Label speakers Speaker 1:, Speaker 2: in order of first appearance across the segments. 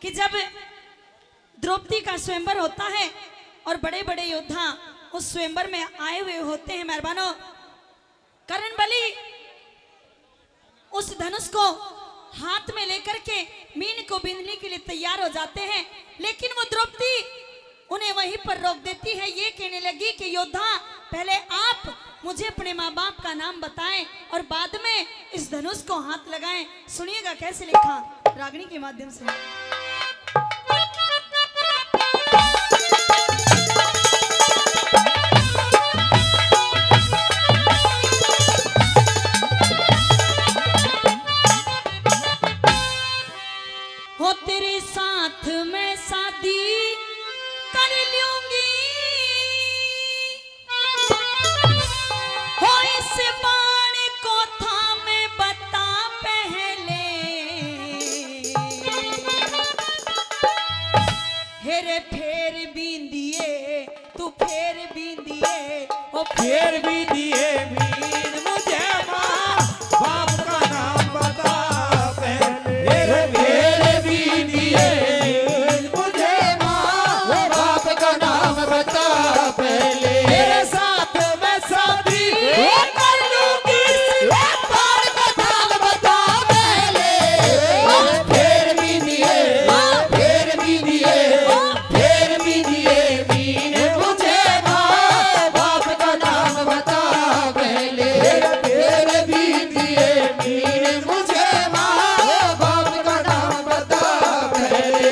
Speaker 1: कि जब द्रौपदी का स्वयंवर होता है और बड़े बड़े योद्धा उस स्वयंवर में आए हुए होते हैं मेहरबानों, कर्ण बलि उस धनुष को हाथ में लेकर के मीन को बीनने के लिए तैयार हो जाते हैं, लेकिन वो द्रौपदी उन्हें वहीं पर रोक देती है। ये कहने लगी कि योद्धा, पहले आप मुझे अपने माँ बाप का नाम बताएं और बाद में इस धनुष को हाथ लगाएं। सुनिएगा कैसे लिखा रागनी के माध्यम से। हो तेरे साथ मैं शादी कर लूंगी, हो इस बाण को थामे बता पहले, हेरे फेर बिंदिए तू फेर बिंदिए, ओ
Speaker 2: फेर भी दिए मीन मुझे माँ बाप का नाम बता पहले। फेर भी दिए मीन मुझे माँ बाप का नाम बता पहले। तेरे साथ मैं शादी कर लूंगी, बाप का नाम बता पहले। फेर भी दिए मीन मुझे माँ बाप का नाम बता पहले। फेर भी दिए मीन मुझे माँ बाप का नाम बता पहले।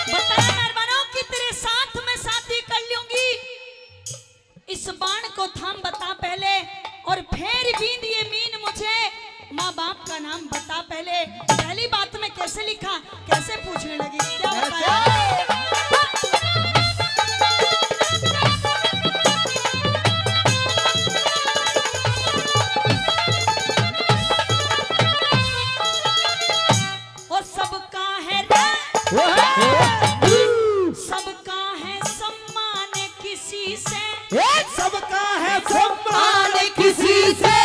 Speaker 1: बताया मेहरबानों कि तेरे साथ मैं शादी कर लूंगी, इस बाण को थाम बता पहले, और फेर बींद ये मीन मुझे माँ बाप का नाम बता पहले। पहली बात में कैसे लिखा, कैसे पूछने लगी, क्या बताया? और सबका है सबका है सम्मान किसी से,
Speaker 2: सबका है सम्मान किसी से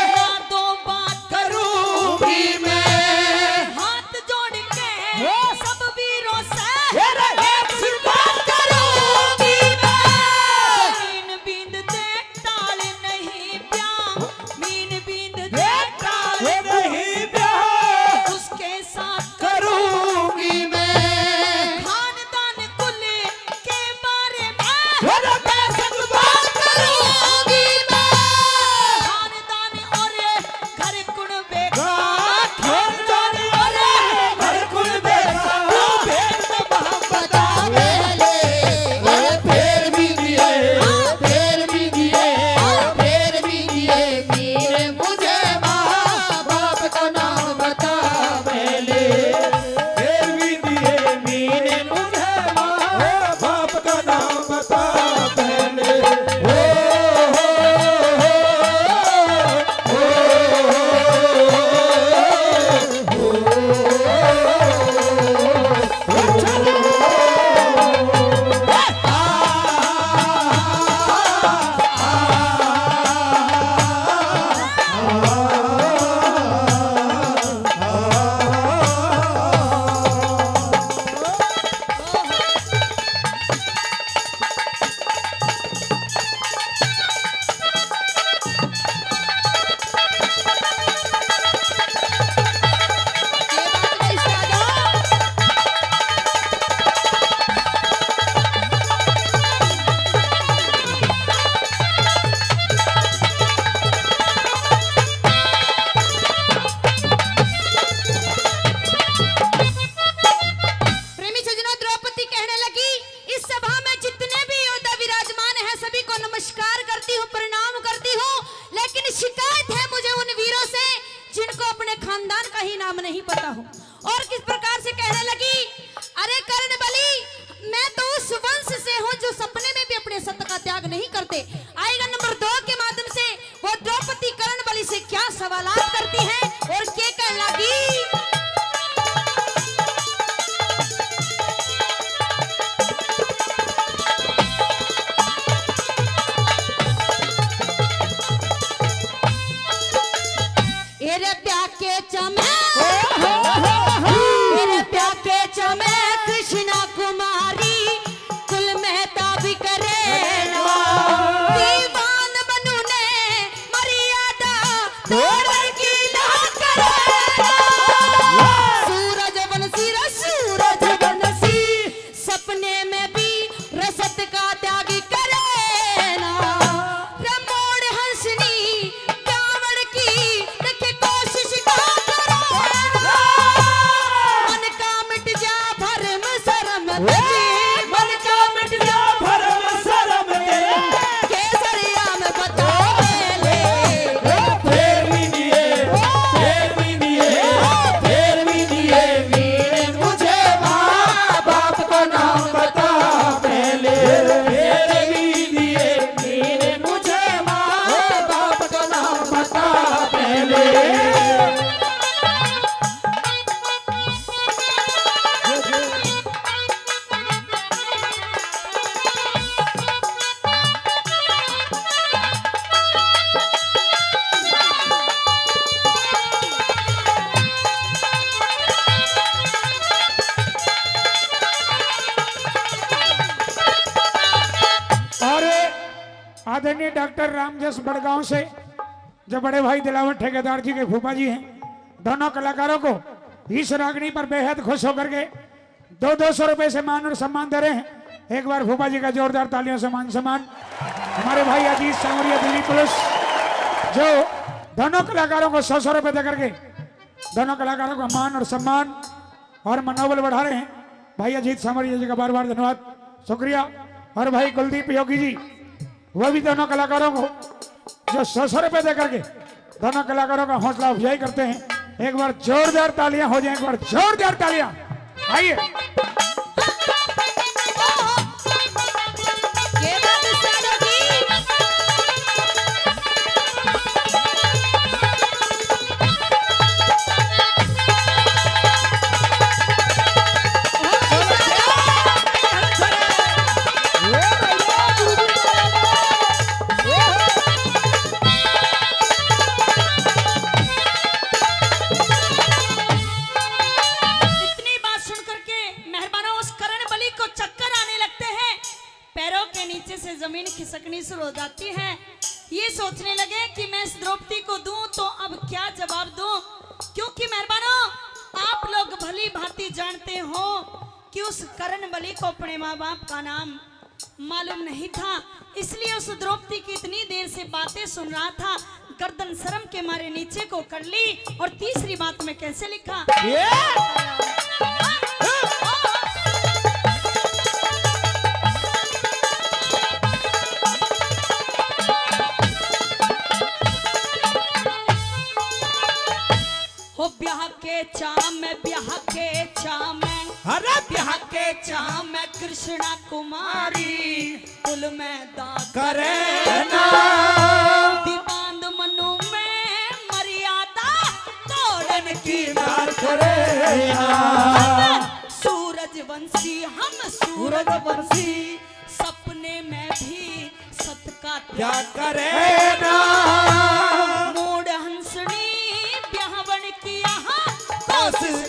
Speaker 1: ना दो बात
Speaker 2: करूंगी मैं।
Speaker 1: हाथ जोड़ के सब वीरों से
Speaker 2: एक बात करूंगी मैं।
Speaker 1: मीन बींद दे टाल नहीं प्यार, मीन बींद दे टाल
Speaker 2: नहीं प्यार
Speaker 1: उसके साथ
Speaker 2: करूंगी मैं।
Speaker 1: खानदान कुल के बारे में,
Speaker 2: बात करूंगी मैं।
Speaker 1: खानदान और घर कुणबे
Speaker 2: खानदान और घर कुल बेटा भेद मोहब्बत पहले। फेर भी दिए मीर मुझे माँ बाप का नाम बता पहले। फेर भी दिए मीर मुझे माँ बाप का नाम बता पहले।
Speaker 3: प्रेमी सज्जनों, द्रौपदी कहने लगी, इस सभा में जितने भी योद्धा विराजमान हैं सभी को नमस्कार करती हूँ, प्रणाम करती हूँ, लेकिन शिकायत है मुझे उन वीरों से जिनको अपने खानदान का ही नाम नहीं पता हो। और किस प्रकार से कहने लगी, अरे कर्ण बलि, मैं तो उस वंश से हूँ जो सपने में भी अपने सत्य का त्याग नहीं करते। आएगा नंबर 2 के माध्यम से वो द्रौपदी कर्ण बलि से क्या सवालात करती है और क्या प्यार के चमे मेरे प्यार के चमे कृष्णा कुमारी कुल मेहता भी करे ना दीवान बनू ने मर्यादा तोड़ की ना करे सूरज बंसी रे सूरज बंसी सपने में भी रसत का त्याग करे ना रमोड़ हंसनी कावड़ की देखे कोशिश ना करो मन का मिट जा भरम शर्म तुझे
Speaker 2: मन का मिट जा भरम शर्म तेरे
Speaker 3: केसरिया में बताओ ले
Speaker 2: फेर भी दिए वीर मुझे माँ बाप का नाम बता पहले फेर भी दिए वीर मुझे माँ बाप का नाम बता पहले
Speaker 4: और आदरणीय डॉक्टर रामजस बड़गांव से जो बड़े भाई दिलावर ठेकेदार जी के फूफा जी हैं, दोनों कलाकारों को इस रागनी पर बेहद खुश होकर के 200 रुपए से मान और सम्मान दे रहे हैं। एक बार फूफा जी का जोरदार तालियों से मान सम्मान। हमारे भाई अजीत सांवरिया दिल्ली पुलिस जो दोनों कलाकारों को 100 रुपए दे करके दोनों कलाकारों का मान और सम्मान और मनोबल बढ़ा रहे हैं। भाई अजीत सांवरिया जी का बार बार धन्यवाद, शुक्रिया। और भाई कुलदीप योगी जी वो भी दोनों कलाकारों को जो 100 रुपए दे करके दोनों कलाकारों का हौसला अफजाई करते हैं। एक बार जोरदार तालियां हो जाए, एक बार जोरदार तालियां। आइए
Speaker 3: ये बात सालों की
Speaker 1: इतनी बात सुन करके मेहरबानों उस करण बलि को चक्कर आने लगते हैं, पैरों के नीचे से जमीन खिसकनी शुरू हो जाती है। ये सोचने लगे कि मैं इस द्रौपदी को दूं तो अब क्या जवाब दूं, क्योंकि मेहरबानों आप लोग भली भांति जानते हो कि उस करण बलि को अपने माँ बाप का नाम मालूम नहीं था, इसलिए उस द्रौपदी की इतनी देर से बातें सुन रहा था। गर्दन शर्म के मारे नीचे को कर ली और तीसरी बात में कैसे लिखा, हो ब्याह के चाम में ब्याह के चाम में
Speaker 2: अरे ब्याह के
Speaker 1: चाम में कृष्णा कुमारी कुल में दाग
Speaker 2: करे ना
Speaker 1: दीवान मनु में मर्यादा तोड़न की
Speaker 2: नार करे ना
Speaker 1: सूरज वंशी हम सूरज वंशी सपने में भी सत का
Speaker 2: क्या
Speaker 1: त्याग
Speaker 2: करे ना
Speaker 1: मोड़ हंसनी ब्याहवन की यहाँ
Speaker 2: कोशिश